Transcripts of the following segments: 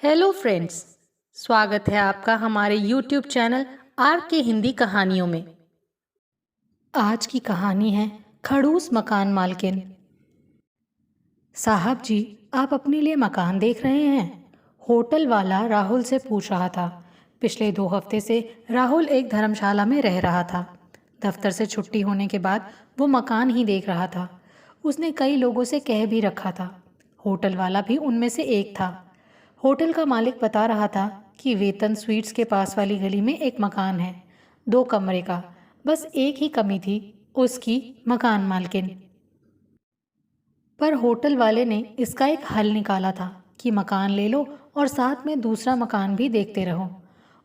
Hello friends. स्वागत है आपका हमारे यूट्यूब चैनल आर के हिंदी कहानियों में। आज की कहानी है खड़ूस मकान मालकिन। साहब जी, आप अपने लिए मकान देख रहे हैं? होटल वाला राहुल से पूछ रहा था। पिछले 2 हफ्ते से राहुल एक धर्मशाला में रह रहा था। दफ्तर से छुट्टी होने के बाद वो मकान ही देख रहा था। उसने कई लोगों से कह भी रखा था। होटल वाला भी उनमें से एक था। होटल का मालिक बता रहा था कि वेतन स्वीट्स के पास वाली गली में एक मकान है, 2 कमरे का। बस एक ही कमी थी, उसकी मकान मालकिन। पर होटल वाले ने इसका एक हल निकाला था कि मकान ले लो और साथ में दूसरा मकान भी देखते रहो।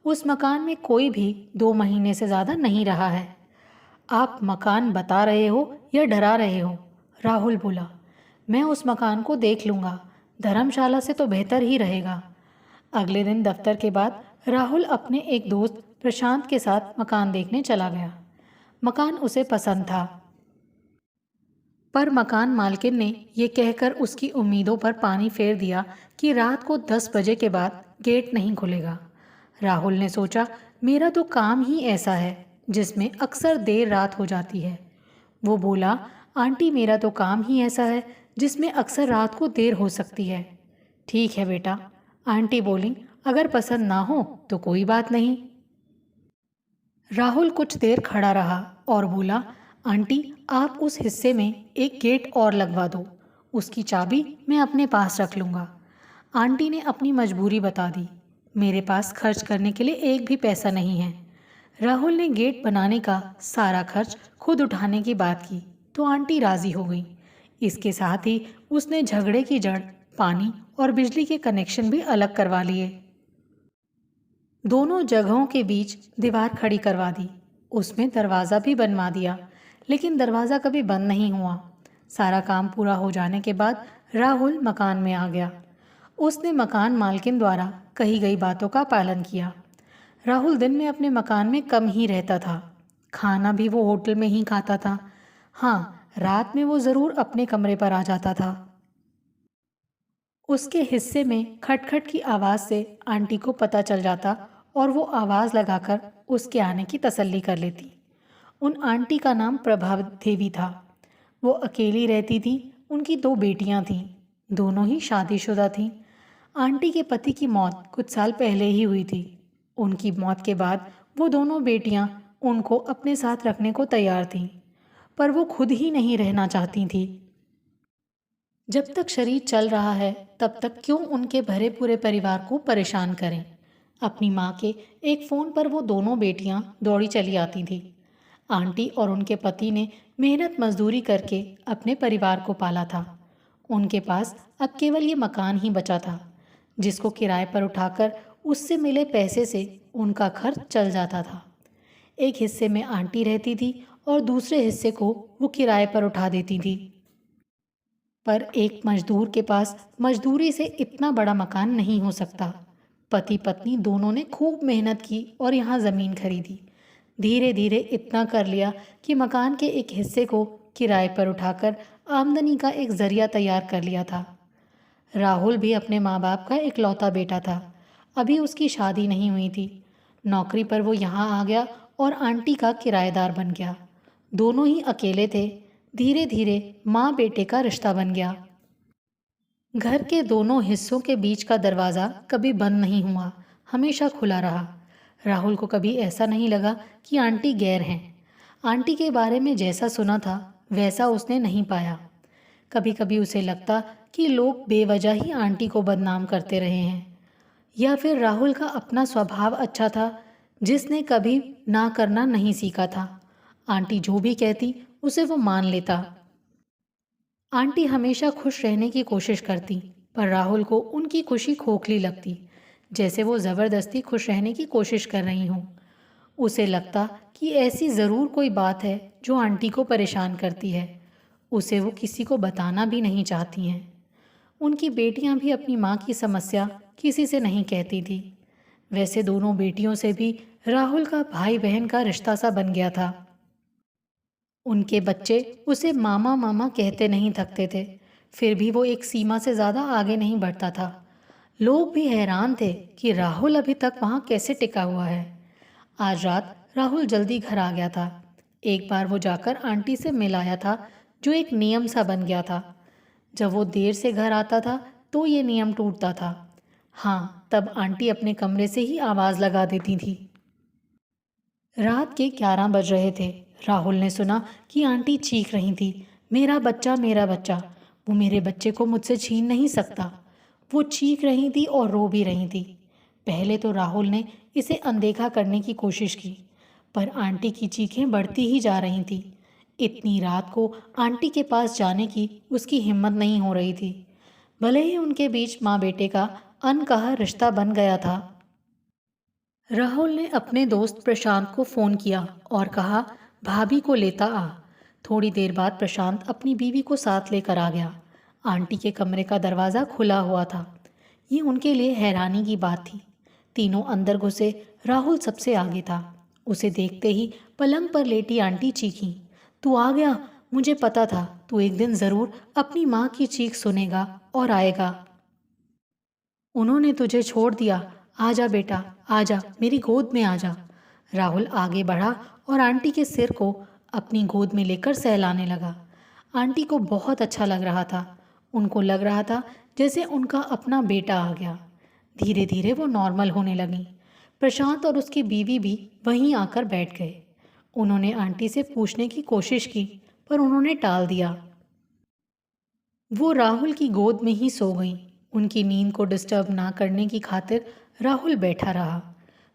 उस मकान में कोई भी 2 महीने से ज़्यादा नहीं रहा है। आप मकान बता रहे हो या डरा रहे हो? राहुल बोला। मैं उस मकान को देख लूँगा, धर्मशाला से तो बेहतर ही रहेगा। अगले दिन दफ्तर के बाद राहुल अपने एक दोस्त प्रशांत के साथ मकान देखने चला गया। मकान उसे पसंद था, पर मकान मालकिन ने ये कहकर उसकी उम्मीदों पर पानी फेर दिया कि रात को 10 बजे के बाद गेट नहीं खुलेगा। राहुल ने सोचा, मेरा तो काम ही ऐसा है जिसमें अक्सर देर रात हो जाती है। वो बोला, आंटी, मेरा तो काम ही ऐसा है जिसमें अक्सर रात को देर हो सकती है। ठीक है बेटा, आंटी बोली, अगर पसंद ना हो तो कोई बात नहीं। राहुल कुछ देर खड़ा रहा और बोला, आंटी, आप उस हिस्से में एक गेट और लगवा दो, उसकी चाबी मैं अपने पास रख लूँगा। आंटी ने अपनी मजबूरी बता दी। मेरे पास खर्च करने के लिए एक भी पैसा नहीं है। राहुल ने गेट बनाने का सारा खर्च खुद उठाने की बात की तो आंटी राजी हो गई। इसके साथ ही उसने झगड़े की जड़, पानी और बिजली के कनेक्शन भी अलग करवा लिए। दोनों जगहों के बीच दीवार खड़ी करवा दी। उसमें दरवाज़ा भी बनवा दिया, लेकिन दरवाज़ा कभी बंद नहीं हुआ। सारा काम पूरा हो जाने के बाद राहुल मकान में आ गया। उसने मकान मालकिन द्वारा कही गई बातों का पालन किया। राहुल दिन में अपने मकान में कम ही रहता था। खाना भी वो होटल में ही खाता था। हाँ, रात में वो ज़रूर अपने कमरे पर आ जाता था। उसके हिस्से में खटखट की आवाज़ से आंटी को पता चल जाता और वो आवाज़ लगाकर उसके आने की तसल्ली कर लेती। उन आंटी का नाम प्रभा देवी था। वो अकेली रहती थी। उनकी 2 बेटियां थीं, दोनों ही शादीशुदा थीं। आंटी के पति की मौत कुछ साल पहले ही हुई थी। उनकी मौत के बाद वो दोनों बेटियां उनको अपने साथ रखने को तैयार थीं, पर वो खुद ही नहीं रहना चाहती थीं। जब तक शरीर चल रहा है तब तक क्यों उनके भरे पूरे परिवार को परेशान करें। अपनी माँ के एक फ़ोन पर वो दोनों बेटियां दौड़ी चली आती थी। आंटी और उनके पति ने मेहनत मजदूरी करके अपने परिवार को पाला था। उनके पास अब केवल ये मकान ही बचा था, जिसको किराए पर उठाकर उससे मिले पैसे से उनका खर्च चल जाता था। एक हिस्से में आंटी रहती थी और दूसरे हिस्से को वो किराए पर उठा देती थी। पर एक मजदूर के पास मजदूरी से इतना बड़ा मकान नहीं हो सकता। पति पत्नी दोनों ने खूब मेहनत की और यहाँ ज़मीन खरीदी। धीरे धीरे इतना कर लिया कि मकान के एक हिस्से को किराए पर उठाकर आमदनी का एक जरिया तैयार कर लिया था। राहुल भी अपने माँ बाप का इकलौता बेटा था। अभी उसकी शादी नहीं हुई थी। नौकरी पर वो यहाँ आ गया और आंटी का किराएदार बन गया। दोनों ही अकेले थे। धीरे धीरे माँ बेटे का रिश्ता बन गया। घर के दोनों हिस्सों के बीच का दरवाज़ा कभी बंद नहीं हुआ, हमेशा खुला रहा। राहुल को कभी ऐसा नहीं लगा कि आंटी गैर हैं। आंटी के बारे में जैसा सुना था वैसा उसने नहीं पाया। कभी कभी उसे लगता कि लोग बेवजह ही आंटी को बदनाम करते रहे हैं, या फिर राहुल का अपना स्वभाव अच्छा था जिसने कभी ना करना नहीं सीखा था। आंटी जो भी कहती उसे वो मान लेता। आंटी हमेशा खुश रहने की कोशिश करती, पर राहुल को उनकी खुशी खोखली लगती, जैसे वो ज़बरदस्ती खुश रहने की कोशिश कर रही हों। उसे लगता कि ऐसी ज़रूर कोई बात है जो आंटी को परेशान करती है। उसे वो किसी को बताना भी नहीं चाहती हैं। उनकी बेटियां भी अपनी माँ की समस्या किसी से नहीं कहती थी। वैसे दोनों बेटियों से भी राहुल का भाई बहन का रिश्ता सा बन गया था। उनके बच्चे उसे मामा मामा कहते नहीं थकते थे, फिर भी वो एक सीमा से ज़्यादा आगे नहीं बढ़ता था। लोग भी हैरान थे कि राहुल अभी तक वहाँ कैसे टिका हुआ है। आज रात राहुल जल्दी घर आ गया था। एक बार वो जाकर आंटी से मिल आया था, जो एक नियम सा बन गया था। जब वो देर से घर आता था तो ये नियम टूटता था। हाँ, तब आंटी अपने कमरे से ही आवाज़ लगा देती थी। रात के 11 बज रहे थे। राहुल ने सुना कि आंटी चीख रही थी, मेरा बच्चा, मेरा बच्चा। वो मेरे बच्चे को मुझसे छीन नहीं सकता। वो चीख रही थी और रो भी रही थी। पहले तो राहुल ने इसे अनदेखा करने की कोशिश की, पर आंटी की चीखें बढ़ती ही जा रही थी। इतनी रात को आंटी के पास जाने की उसकी हिम्मत नहीं हो रही थी। भले ही उनके बीच माँ बेटे का अनकहा रिश्ता बन गया था। राहुल ने अपने दोस्त प्रशांत को फ़ोन किया और कहा, भाभी को लेता आ। थोड़ी देर बाद प्रशांत अपनी बीवी को साथ लेकर आ गया। आंटी के कमरे का दरवाज़ा खुला हुआ था। ये उनके लिए हैरानी की बात थी। तीनों अंदर घुसे। राहुल सबसे आगे था। उसे देखते ही पलंग पर लेटी आंटी चीखी, तू आ गया। मुझे पता था तू एक दिन ज़रूर अपनी माँ की चीख सुनेगा और आएगा। उन्होंने तुझे छोड़ दिया। आजा बेटा, आजा, मेरी गोद में आजा। राहुल आगे बढ़ा और आंटी के सिर को अपनी गोद में लेकर सहलाने लगा। आंटी को बहुत अच्छा लग रहा था। उनको लग रहा था जैसे उनका अपना बेटा आ गया। धीरे धीरे वो नॉर्मल होने लगी। प्रशांत और उसकी बीवी भी वहीं आकर बैठ गए। उन्होंने आंटी से पूछने की कोशिश की, पर उन्होंने टाल दिया। वो राहुल की गोद में ही सो गईं। उनकी नींद को डिस्टर्ब ना करने की खातिर राहुल बैठा रहा।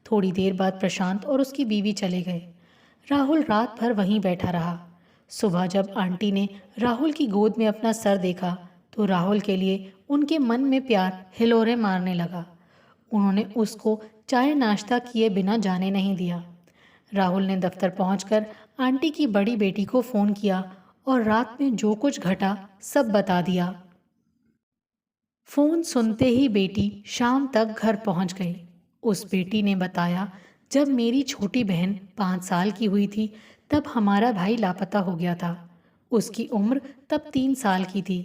थोड़ी देर बाद प्रशांत और उसकी बीवी चले गए। राहुल रात भर वहीं बैठा रहा। सुबह जब आंटी ने राहुल की गोद में अपना सर देखा तो राहुल के लिए उनके मन में प्यार हिलोरे मारने लगा। उन्होंने उसको चाय नाश्ता किए बिना जाने नहीं दिया। राहुल ने दफ्तर पहुंचकर आंटी की बड़ी बेटी को फ़ोन किया और रात में जो कुछ घटा सब बता दिया। फ़ोन सुनते ही बेटी शाम तक घर पहुंच गई। उस बेटी ने बताया, जब मेरी छोटी बहन 5 साल की हुई थी तब हमारा भाई लापता हो गया था। उसकी उम्र तब 3 साल की थी।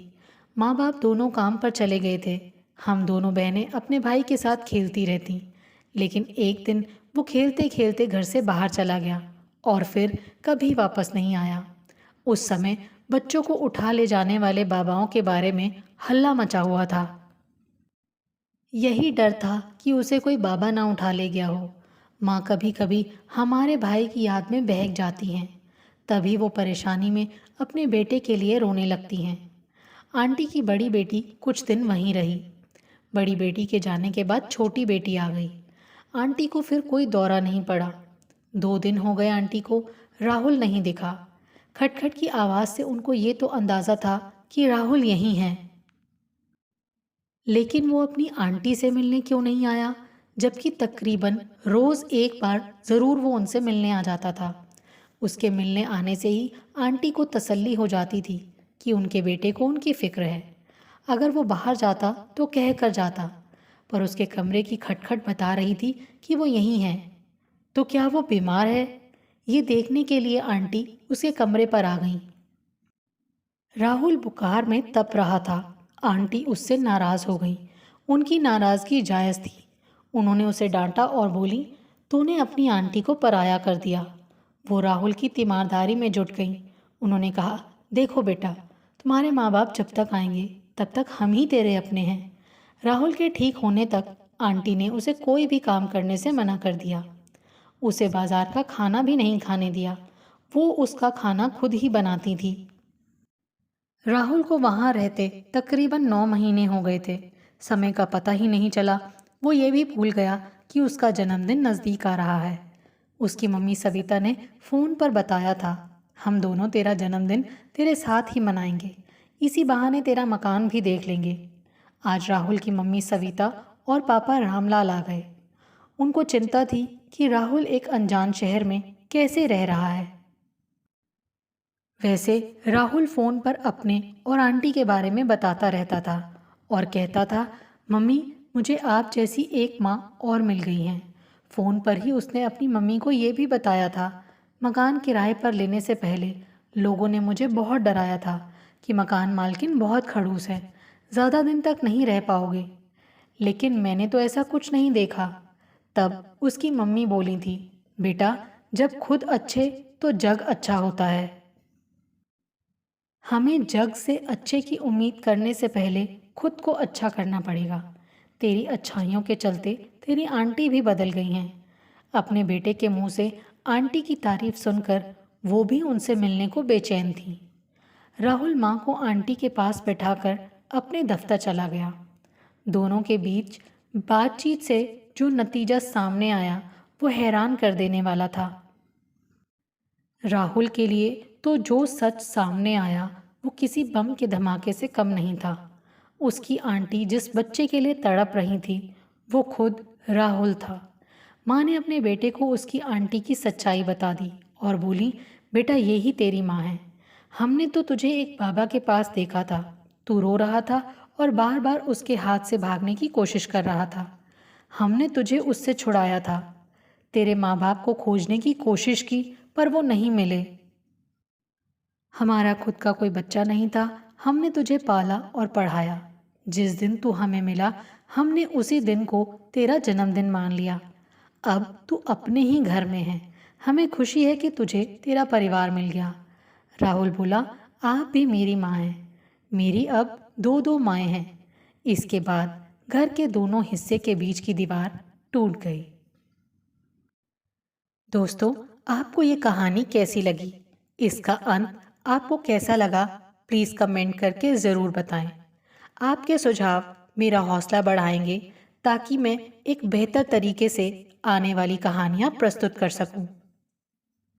माँ बाप दोनों काम पर चले गए थे। हम दोनों बहनें अपने भाई के साथ खेलती रहती। लेकिन एक दिन वो खेलते खेलते घर से बाहर चला गया और फिर कभी वापस नहीं आया। उस समय बच्चों को उठा ले जाने वाले बाबाओं के बारे में हल्ला मचा हुआ था। यही डर था कि उसे कोई बाबा ना उठा ले गया हो। माँ कभी कभी हमारे भाई की याद में बहक जाती हैं। तभी वो परेशानी में अपने बेटे के लिए रोने लगती हैं। आंटी की बड़ी बेटी कुछ दिन वहीं रही। बड़ी बेटी के जाने के बाद छोटी बेटी आ गई। आंटी को फिर कोई दौरा नहीं पड़ा। 2 दिन हो गए आंटी को राहुल नहीं दिखा। खटखट की आवाज़ से उनको ये तो अंदाज़ा था कि राहुल यहीं है। लेकिन वो अपनी आंटी से मिलने क्यों नहीं आया, जबकि तकरीबन रोज़ एक बार ज़रूर वो उनसे मिलने आ जाता था। उसके मिलने आने से ही आंटी को तसल्ली हो जाती थी कि उनके बेटे को उनकी फ़िक्र है। अगर वो बाहर जाता तो कह कर जाता, पर उसके कमरे की खटखट बता रही थी कि वो यहीं है। तो क्या वो बीमार है? ये देखने के लिए आंटी उसके कमरे पर आ गईं। राहुल बुखार में तप रहा था। आंटी उससे नाराज़ हो गई। उनकी नाराज़गी जायज़ थी। उन्होंने उसे डांटा और बोली, तूने अपनी आंटी को पराया कर दिया। वो राहुल की तीमारदारी में जुट गई। उन्होंने कहा, देखो बेटा, तुम्हारे माँ बाप जब तक आएंगे तब तक हम ही तेरे अपने हैं। राहुल के ठीक होने तक आंटी ने उसे कोई भी काम करने से मना कर दिया। उसे बाजार का खाना भी नहीं खाने दिया। वो उसका खाना खुद ही बनाती थी। राहुल को वहाँ रहते तकरीबन 9 महीने हो गए थे। समय का पता ही नहीं चला। वो ये भी भूल गया कि उसका जन्मदिन नज़दीक आ रहा है। उसकी मम्मी सविता ने फ़ोन पर बताया था, हम दोनों तेरा जन्मदिन तेरे साथ ही मनाएंगे। इसी बहाने तेरा मकान भी देख लेंगे। आज राहुल की मम्मी सविता और पापा रामलाल आ गए। उनको चिंता थी कि राहुल एक अनजान शहर में कैसे रह रहा है। वैसे राहुल फ़ोन पर अपने और आंटी के बारे में बताता रहता था और कहता था, मम्मी, मुझे आप जैसी एक माँ और मिल गई हैं। फ़ोन पर ही उसने अपनी मम्मी को ये भी बताया था, मकान किराए पर लेने से पहले लोगों ने मुझे बहुत डराया था कि मकान मालकिन बहुत खड़ूस है, ज़्यादा दिन तक नहीं रह पाओगे। लेकिन मैंने तो ऐसा कुछ नहीं देखा। तब उसकी मम्मी बोली थी, बेटा, जब खुद अच्छे तो जग अच्छा होता है। हमें जग से अच्छे की उम्मीद करने से पहले खुद को अच्छा करना पड़ेगा। तेरी अच्छाइयों के चलते तेरी आंटी भी बदल गई हैं। अपने बेटे के मुंह से आंटी की तारीफ सुनकर वो भी उनसे मिलने को बेचैन थी। राहुल माँ को आंटी के पास बैठाकर अपने दफ्तर चला गया। दोनों के बीच बातचीत से जो नतीजा सामने आया वो हैरान कर देने वाला था। राहुल के लिए तो जो सच सामने आया वो किसी बम के धमाके से कम नहीं था। उसकी आंटी जिस बच्चे के लिए तड़प रही थी वो खुद राहुल था। माँ ने अपने बेटे को उसकी आंटी की सच्चाई बता दी और बोली, बेटा, ये ही तेरी माँ है। हमने तो तुझे एक बाबा के पास देखा था। तू रो रहा था और बार बार उसके हाथ से भागने की कोशिश कर रहा था। हमने तुझे उससे छुड़ाया था। तेरे माँ बाप को खोजने की कोशिश की पर वो नहीं मिले। हमारा खुद का कोई बच्चा नहीं था। हमने तुझे पाला और पढ़ाया। जिस दिन तू हमें मिला हमने उसी दिन को तेरा जन्मदिन मान लिया। अब तू अपने ही घर में है। हमें खुशी है कि तुझे तेरा परिवार मिल गया। राहुल बोला, आप भी मेरी माँ हैं। मेरी अब दो दो माएँ हैं। इसके बाद घर के दोनों हिस्से के बीच की दीवार टूट गई। दोस्तों, आपको ये कहानी कैसी लगी? इसका अंत आपको कैसा लगा? प्लीज़ कमेंट करके ज़रूर बताएं। आपके सुझाव मेरा हौसला बढ़ाएंगे ताकि मैं एक बेहतर तरीके से आने वाली कहानियाँ प्रस्तुत कर सकूं।